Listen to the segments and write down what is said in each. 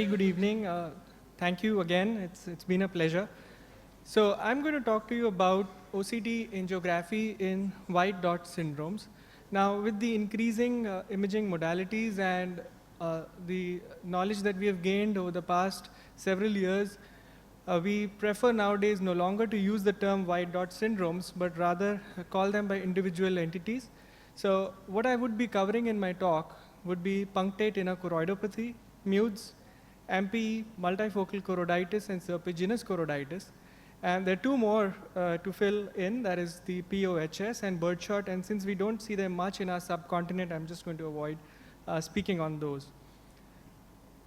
very good evening. Thank you again. It's been a pleasure. So I'm going to talk to you about OCT angiography in white dot syndromes. Now, with the increasing imaging modalities and the knowledge that we have gained over the past several years, we prefer nowadays no longer to use the term white dot syndromes, but rather call them by individual entities. So what I would be covering in my talk would be punctate inner choroidopathy, MUDES, MPE, multifocal choroiditis, and serpiginous choroiditis. And there are two more to fill in, that is the POHS and birdshot. And since we don't see them much in our subcontinent, I'm just going to avoid speaking on those.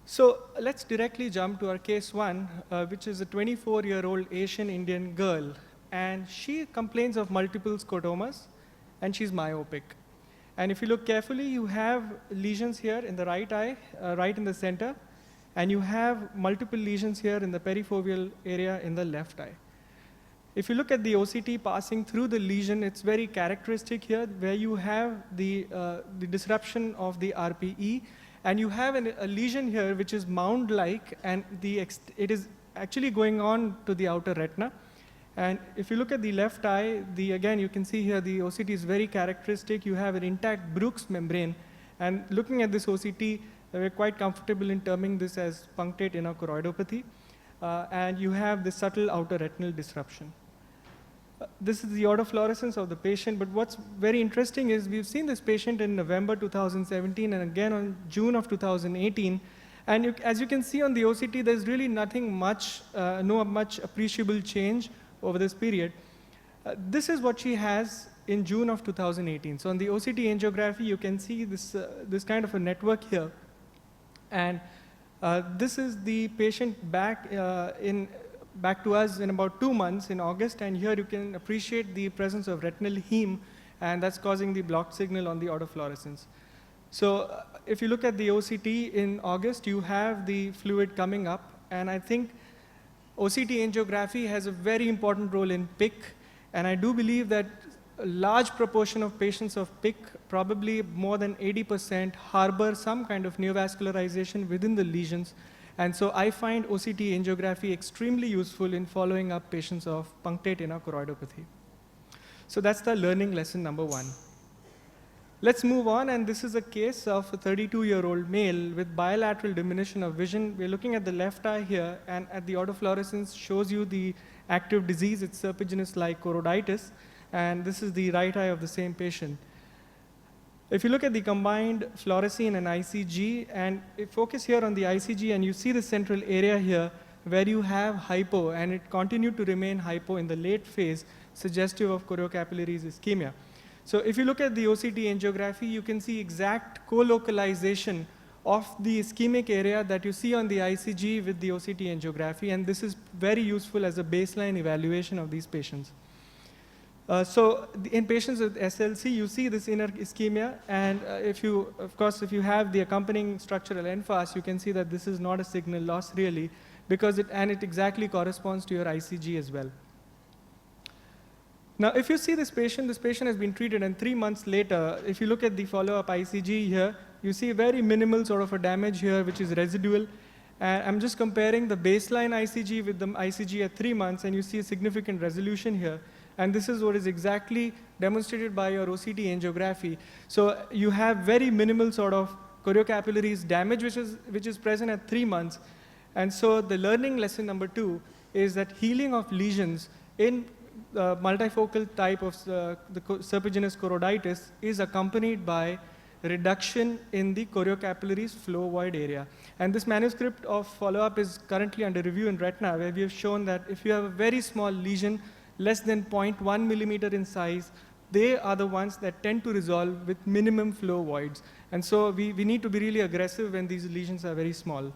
So let's directly jump to our case one, which is a 24-year-old Asian Indian girl. And she complains of multiple scotomas, and she's myopic. And if you look carefully, you have lesions here in the right eye, right in the center, and you have multiple lesions here in the perifoveal area in the left eye. If you look at the OCT passing through the lesion, it's very characteristic here, where you have the disruption of the RPE, and you have a lesion here which is mound-like, and it is actually going on to the outer retina. And if you look at the left eye, again, you can see here the OCT is very characteristic. You have an intact Bruch's membrane. And looking at this OCT, we're quite comfortable in terming this as punctate inner choroidopathy. And you have the subtle outer retinal disruption. This is the autofluorescence of the patient. But what's very interesting is we've seen this patient in November 2017 and again on June of 2018. And as you can see on the OCT, there's really nothing much, no much appreciable change over this period. This is what she has in June of 2018. So on the OCT angiography, you can see this kind of a network here. And this is the patient back to us in about 2 months in August. And here you can appreciate the presence of retinal heme, and that's causing the blocked signal on the autofluorescence. So if you look at the OCT in August, you have the fluid coming up. And I think OCT angiography has a very important role in PIC, and I do believe that a large proportion of patients of PIC, probably more than 80%, harbor some kind of neovascularization within the lesions. And so I find OCT angiography extremely useful in following up patients of punctate inner choroidopathy. So that's the learning lesson number one. Let's move on, and this is a case of a 32-year-old male with bilateral diminution of vision. We're looking at the left eye here, and at the autofluorescence shows you the active disease. It's serpiginous-like choroiditis, and this is the right eye of the same patient. If you look at the combined fluorescein and ICG, and focus here on the ICG, and you see the central area here where you have hypo, and it continued to remain hypo in the late phase, suggestive of choriocapillaris ischemia. So if you look at the OCT angiography, you can see exact co-localization of the ischemic area that you see on the ICG with the OCT angiography, and this is very useful as a baseline evaluation of these patients. So in patients with SLC, you see this inner ischemia, and if you have the accompanying structural NFAS, you can see that this is not a signal loss really, because it exactly corresponds to your ICG as well. Now, if you see this patient has been treated, and 3 months later, if you look at the follow-up ICG here, you see very minimal sort of a damage here, which is residual. And I'm just comparing the baseline ICG with the ICG at 3 months, and you see a significant resolution here. And this is what is exactly demonstrated by your OCT angiography. So you have very minimal sort of choriocapillaries damage, which is present at 3 months. And so the learning lesson number 2 is that healing of lesions in multifocal type of the serpiginous choroiditis is accompanied by reduction in the choriocapillaries flow void area. And this manuscript of follow-up is currently under review in Retina, where we have shown that if you have a very small lesion, less than 0.1 millimeter in size, they are the ones that tend to resolve with minimum flow voids. And so we need to be really aggressive when these lesions are very small.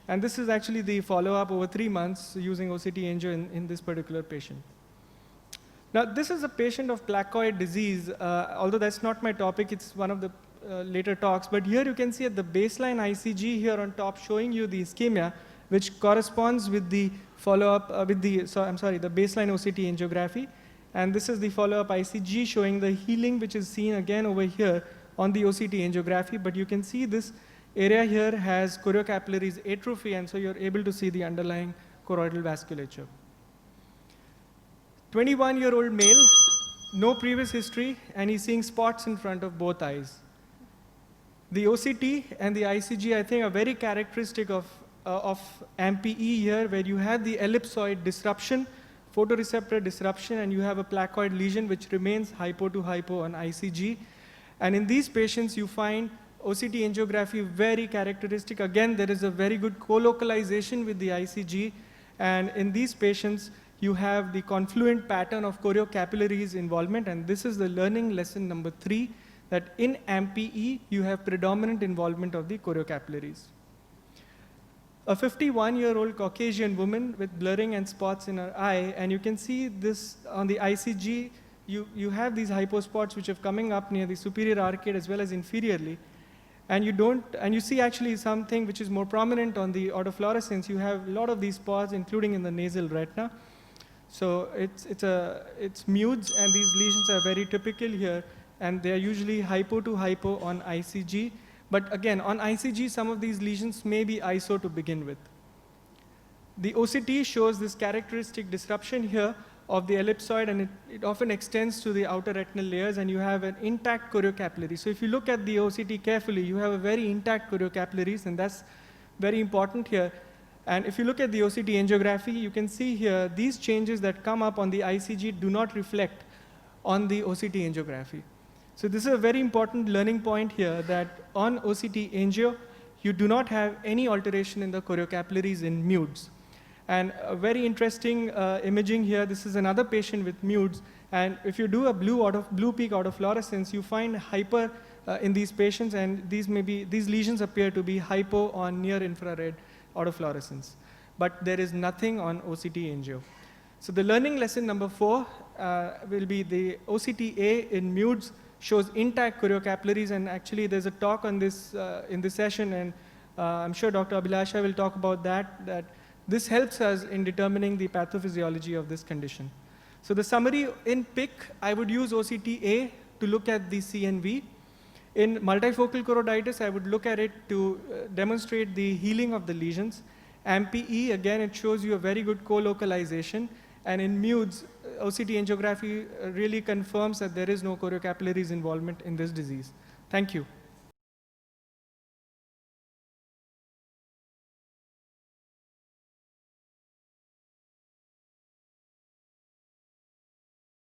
And this is actually the follow-up over 3 months using OCT angio in this particular patient. Now, this is a patient of placoid disease. Although that's not my topic, it's one of the later talks. But here you can see at the baseline ICG here on top showing you the ischemia, which corresponds with the follow-up, the baseline OCT angiography. And this is the follow-up ICG showing the healing, which is seen again over here on the OCT angiography. But you can see this area here has choriocapillaries atrophy, and so you're able to see the underlying choroidal vasculature. 21-year-old male, no previous history, and he's seeing spots in front of both eyes. The OCT and the ICG, I think, are very characteristic of AMPE here, where you have the ellipsoid disruption, photoreceptor disruption, and you have a placoid lesion which remains hypo to hypo on ICG. And in these patients, you find OCT angiography very characteristic. Again, there is a very good co-localization with the ICG. And in these patients, you have the confluent pattern of choriocapillaries involvement. And this is the learning lesson number 3, that in AMPE, you have predominant involvement of the choriocapillaries. A 51-year-old Caucasian woman with blurring and spots in her eye, and you can see this on the ICG, you have these hypospots which are coming up near the superior arcade as well as inferiorly. And you see actually something which is more prominent on the autofluorescence. You have a lot of these spots, including in the nasal retina. So it's MUDES, and these lesions are very typical here, and they are usually hypo to hypo on ICG. But again, on ICG, some of these lesions may be ISO to begin with. The OCT shows this characteristic disruption here of the ellipsoid, and it often extends to the outer retinal layers, and you have an intact choriocapillary. So if you look at the OCT carefully, you have a very intact choriocapillaries, and that's very important here. And if you look at the OCT angiography, you can see here these changes that come up on the ICG do not reflect on the OCT angiography. So this is a very important learning point here, that on OCT angio, you do not have any alteration in the choriocapillaries in MUDES. And a very interesting imaging here, this is another patient with MUDES, and if you do a blue peak autofluorescence, you find hyper in these patients, and these lesions appear to be hypo on near infrared autofluorescence. But there is nothing on OCT angio. So the learning lesson number 4 will be the OCT-A in MUDES shows intact choriocapillaries, and actually there's a talk on this in this session, and I'm sure Dr. Abhilasha will talk about that this helps us in determining the pathophysiology of this condition. So the summary, in PIC, I would use OCT-A to look at the CNV. In multifocal choroiditis, I would look at it to demonstrate the healing of the lesions. AMPE, again, it shows you a very good co-localization. And in MUDES, OCT angiography really confirms that there is no choriocapillaries involvement in this disease. Thank you.